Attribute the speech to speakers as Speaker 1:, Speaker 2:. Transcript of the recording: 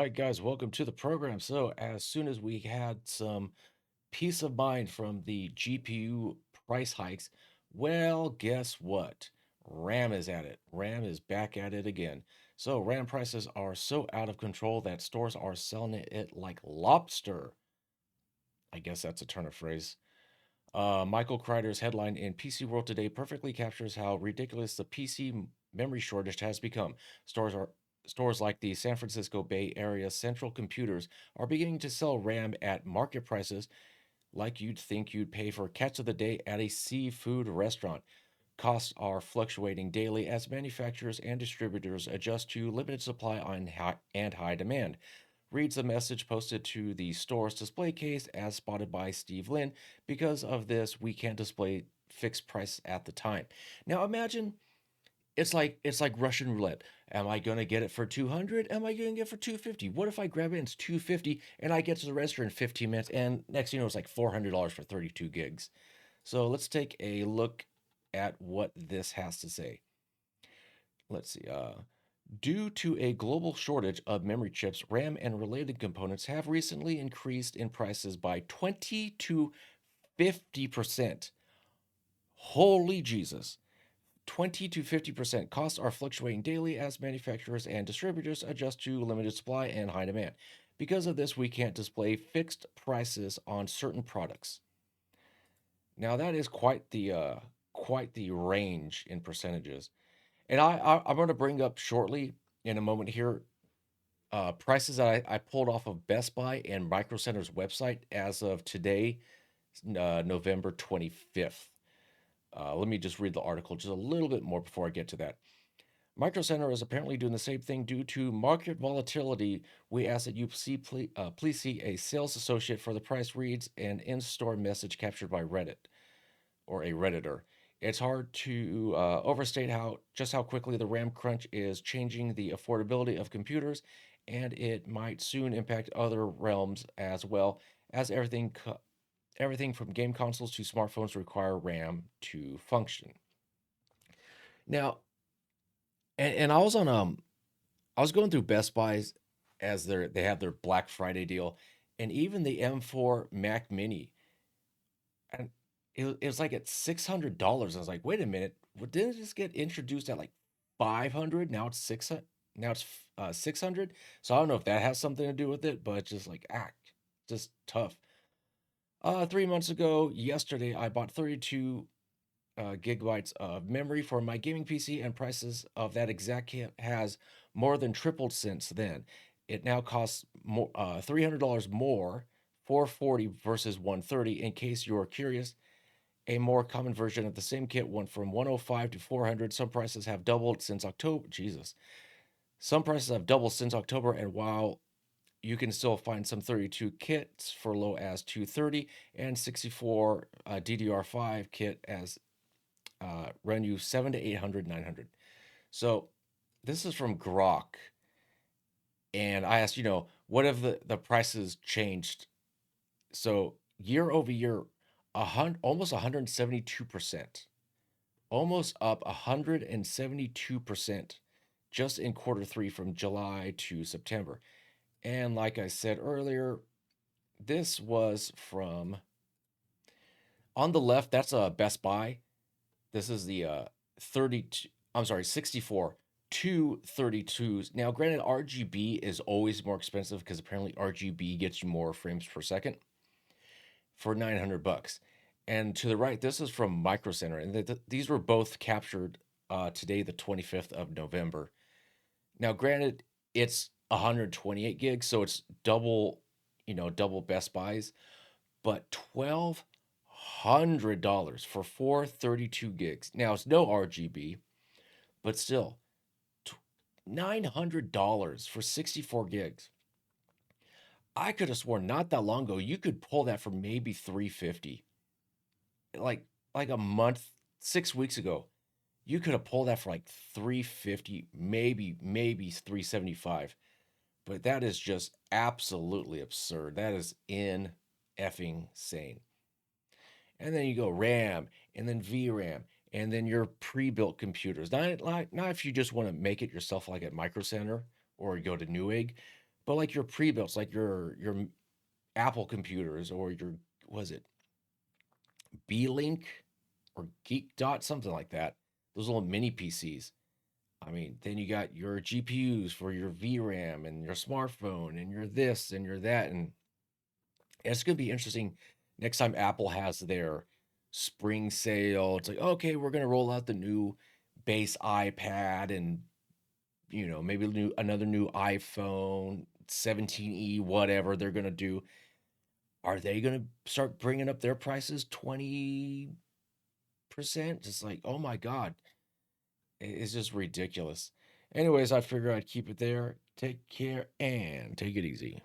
Speaker 1: right, guys, welcome to the program. So, as soon as we had some peace of mind from the GPU price hikes, well, guess what? RAM is at it. RAM is back at it again. So, RAM prices are so out of control that stores are selling it like lobster. I guess that's a turn of phrase. Michael Kreider's headline in PC World Today perfectly captures how ridiculous the memory shortage has become. Stores are Stores like the San Francisco Bay Area Central Computers are beginning to sell RAM at market prices like you'd think you'd pay for catch of the day at a seafood restaurant. Costs are fluctuating daily as manufacturers and distributors adjust to limited supply and high demand. Reads the message posted to the store's display case as spotted by Steve Lynn. Because of this, we can't display fixed price at the time. Now imagine it's like Russian roulette. Am I gonna get it for 200? Am I gonna get it for 250? What if I grab it and it's 250 and I get to the register in 15 minutes and next thing you know it's like $400 for 32 gigs. So let's take a look at what this has to say. Let's see. Due to a global shortage of memory chips, RAM and related components have recently increased in prices by 20 to 50%. Holy Jesus. 20 to 50%. Costs are fluctuating daily as manufacturers and distributors adjust to limited supply and high demand. Because of this, we can't display fixed prices on certain products. Now that is quite the range in percentages. And I'm going to bring up shortly in a moment here prices that I pulled off of Best Buy and Micro Center's website as of today, November 25th. Let me just read the article just a little bit more before I get to that. Micro Center is apparently doing the same thing due to market volatility. We ask that you please see a sales associate for the price reads an in-store message captured by Reddit or a Redditor. It's hard to overstate how quickly the RAM crunch is changing the affordability of computers, and it might soon impact other realms as well, as everything from game consoles to smartphones require RAM to function. Now, and I was going through Best Buys as they have their Black Friday deal, and even the M4 Mac Mini, and it was like at $600. I was like, wait a minute, didn't this get introduced at like 500? Now it's 600. Now it's 600. So I don't know if that has something to do with it, but it's just like just tough. 3 months ago, yesterday, I bought 32 gigabytes of memory for my gaming PC, and prices of that exact kit has more than tripled since then. It now costs more $300 more, 440 versus 130. In case you're curious, a more common version of the same kit went from 105 to 400. Some prices have doubled since October. Jesus. Some prices have doubled since October, and while you can still find some 32 kits for low as 230 and 64 DDR5 kit as run you 7 to 800, 900. So this is from Grok. And I asked, what have the prices changed? So year over year, almost 172%, almost up 172% just in quarter three from July to September. And like I said earlier, this was from on the left, that's a Best Buy. This is the 32, I'm sorry, 64 232s. Now, granted, RGB is always more expensive because apparently RGB gets you more frames per second for 900 bucks. And to the right, this is from Micro Center, and these were both captured today, the 25th of November. Now, granted, it's 128 gigs, so it's double Best Buys, but $1,200 for 432 gigs. Now, it's no RGB, but still, $900 for 64 gigs. I could have sworn not that long ago you could pull that for maybe 350. Like a month, 6 weeks ago, you could have pulled that for like 350, maybe 375. But that is just absolutely absurd. That is in effing sane. And then you go RAM and then VRAM and then your pre-built computers. Not if you just want to make it yourself like at Micro Center or you go to Newegg, But like your pre-built, like your Apple computers or your was it B-Link or Geek Dot, something like that. Those little mini PCs. I mean, then you got your GPUs for your VRAM and your smartphone and your this and your that. And it's going to be interesting next time Apple has their spring sale. It's like, okay, we're going to roll out the new base iPad and, maybe another new iPhone 17e, whatever they're going to do. Are they going to start bringing up their prices 20%? Just like, oh my God, it's just ridiculous. Anyways, I figure I'd keep it there. Take care and take it easy.